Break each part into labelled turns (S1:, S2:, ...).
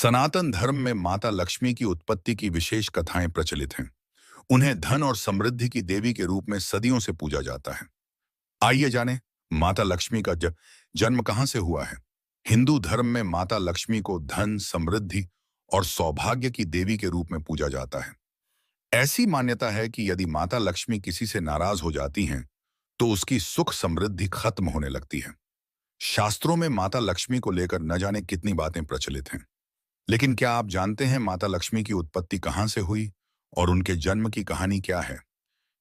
S1: सनातन धर्म में माता लक्ष्मी की उत्पत्ति की विशेष कथाएं प्रचलित हैं। उन्हें धन और समृद्धि की देवी के रूप में सदियों से पूजा जाता है। आइए जानें, माता लक्ष्मी का जन्म कहां से हुआ है। हिंदू धर्म में माता लक्ष्मी को धन, समृद्धि और सौभाग्य की देवी के रूप में पूजा जाता है। ऐसी मान्यता है कि यदि माता लक्ष्मी किसी से नाराज हो जाती हैं, तो उसकी सुख समृद्धि खत्म होने लगती है। शास्त्रों में माता लक्ष्मी को लेकर न जाने कितनी बातें प्रचलित हैं। लेकिन क्या आप जानते हैं माता लक्ष्मी की उत्पत्ति कहां से हुई और उनके जन्म की कहानी क्या है।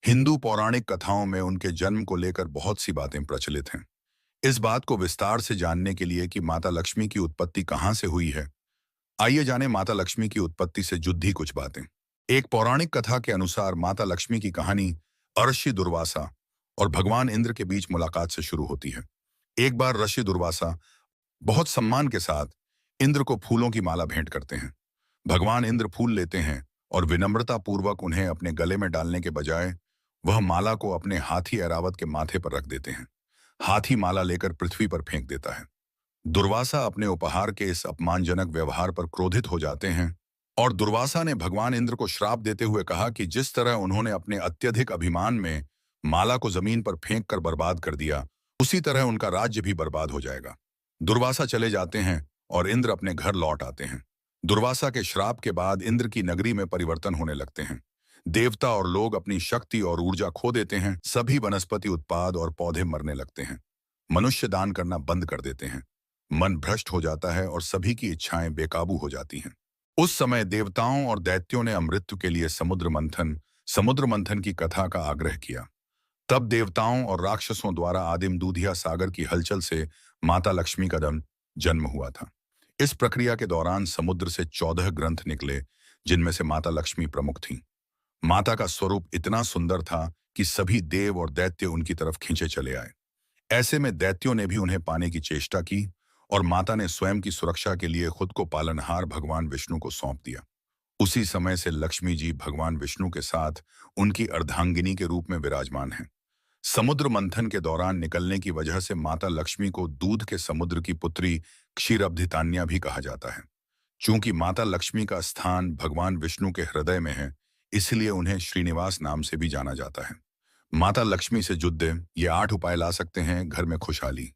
S1: हिंदू पौराणिक कथाओं में उनके जन्म को लेकर बहुत सी बातें प्रचलित हैं। इस बात को विस्तार से जानने के लिए कि माता लक्ष्मी की उत्पत्ति कहां से हुई है, आइए जानें माता लक्ष्मी की उत्पत्ति से जुड़ी कुछ बातें। एक पौराणिक कथा के अनुसार माता लक्ष्मी की कहानी ऋषि दुर्वासा और भगवान इंद्र के बीच मुलाकात से शुरू होती है। एक बार ऋषि दुर्वासा बहुत सम्मान के साथ इंद्र को फूलों की माला भेंट करते हैं। भगवान इंद्र फूल लेते हैं और विनम्रता पूर्वक उन्हें अपने गले में डालने के बजाय वह माला को अपने हाथी ऐरावत के माथे पर रख देते हैं। हाथी माला लेकर पृथ्वी पर फेंक देता है। दुर्वासा अपने उपहार के इस अपमानजनक व्यवहार पर क्रोधित हो जाते हैं और दुर्वासा ने भगवान इंद्र को श्राप देते हुए कहा कि जिस तरह उन्होंने अपने अत्यधिक अभिमान में माला को जमीन पर फेंक कर बर्बाद कर दिया, उसी तरह उनका राज्य भी बर्बाद हो जाएगा। दुर्वासा चले जाते हैं और इंद्र अपने घर लौट आते हैं। दुर्वासा के श्राप के बाद इंद्र की नगरी में परिवर्तन होने लगते हैं। देवता और लोग अपनी शक्ति और ऊर्जा खो देते हैं। सभी वनस्पति उत्पाद और पौधे मरने लगते हैं। मनुष्य दान करना बंद कर देते हैं। मन भ्रष्ट हो जाता है और सभी की इच्छाएं बेकाबू हो जाती हैं। उस समय देवताओं और दैत्यों ने अमृत के लिए समुद्र मंथन की कथा का आग्रह किया। तब देवताओं और राक्षसों द्वारा आदिम दूधिया सागर की हलचल से माता लक्ष्मी का जन्म हुआ था। इस प्रक्रिया के दौरान समुद्र से 14 ग्रंथ निकले, जिनमें से माता लक्ष्मी प्रमुख थीं। माता का स्वरूप इतना सुंदर था कि सभी देव और दैत्य उनकी तरफ खींचे चले आए। ऐसे में दैत्यों ने भी उन्हें पाने की चेष्टा की और माता ने स्वयं की सुरक्षा के लिए खुद को पालनहार भगवान विष्णु को सौंप दिया। उसी समय से लक्ष्मी जी भगवान विष्णु के साथ उनकी अर्धांगिनी के रूप में विराजमान हैं। समुद्र मंथन के दौरान निकलने की वजह से माता लक्ष्मी को दूध के समुद्र की पुत्री क्षीरब्धितान्या भी कहा जाता है। चूंकि माता लक्ष्मी का स्थान भगवान विष्णु के हृदय में है, इसलिए उन्हें श्रीनिवास नाम से भी जाना जाता है। माता लक्ष्मी से जुड़े ये 8 उपाय ला सकते हैं घर में खुशहाली।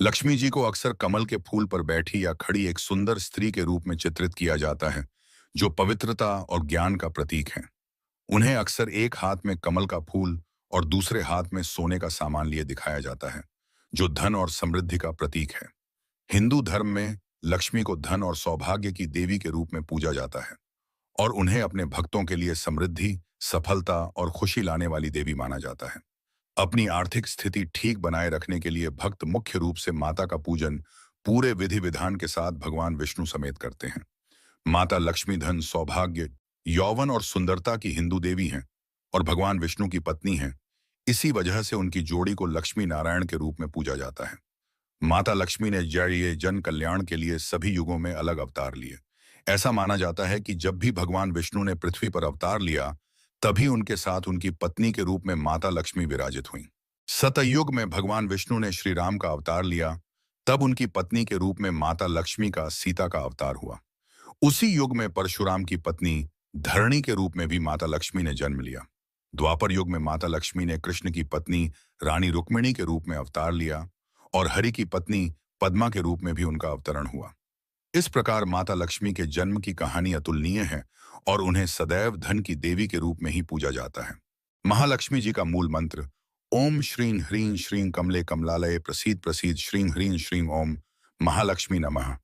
S1: लक्ष्मी जी को अक्सर कमल के फूल पर बैठी या खड़ी एक सुंदर स्त्री के रूप में चित्रित किया जाता है, जो पवित्रता और ज्ञान का प्रतीक है। उन्हें अक्सर एक हाथ में कमल का फूल और दूसरे हाथ में सोने का सामान लिए दिखाया जाता है, जो धन और समृद्धि का प्रतीक है। हिंदू धर्म में लक्ष्मी को धन और सौभाग्य की देवी के रूप में पूजा जाता है और उन्हें अपने भक्तों के लिए समृद्धि, सफलता और खुशी लाने वाली देवी माना जाता है। अपनी आर्थिक स्थिति ठीक बनाए रखने के लिए भक्त मुख्य रूप से माता का पूजन पूरे विधि विधान के साथ भगवान विष्णु समेत करते हैं। माता लक्ष्मी धन, सौभाग्य, यौवन और सुंदरता की हिंदू देवी हैं और भगवान विष्णु की पत्नी हैं। इसी वजह से उनकी जोड़ी को लक्ष्मी नारायण के रूप में पूजा जाता है। माता लक्ष्मी ने जन कल्याण के लिए सभी युगों में अलग अवतार लिए। ऐसा माना जाता है कि जब भी भगवान विष्णु ने पृथ्वी पर अवतार लिया, तभी उनके साथ उनकी पत्नी के रूप में माता लक्ष्मी विराजित हुई। सतयुग में भगवान विष्णु ने श्री राम का अवतार लिया, तब उनकी पत्नी के रूप में माता लक्ष्मी का सीता का अवतार हुआ। उसी युग में परशुराम की पत्नी धरणी के रूप में भी माता लक्ष्मी ने जन्म लिया। द्वापर युग में माता लक्ष्मी ने कृष्ण की पत्नी रानी रुक्मिणी के रूप में अवतार लिया और हरि की पत्नी पद्मा के रूप में भी उनका अवतरण हुआ। इस प्रकार माता लक्ष्मी के जन्म की कहानी अतुलनीय है और उन्हें सदैव धन की देवी के रूप में ही पूजा जाता है। महालक्ष्मी जी का मूल मंत्र ओम श्रीं ह्रीं श्रीं कमले कमलालये प्रसीद प्रसीद श्रीं ह्रीं श्रीं ओम महालक्ष्मी नमः।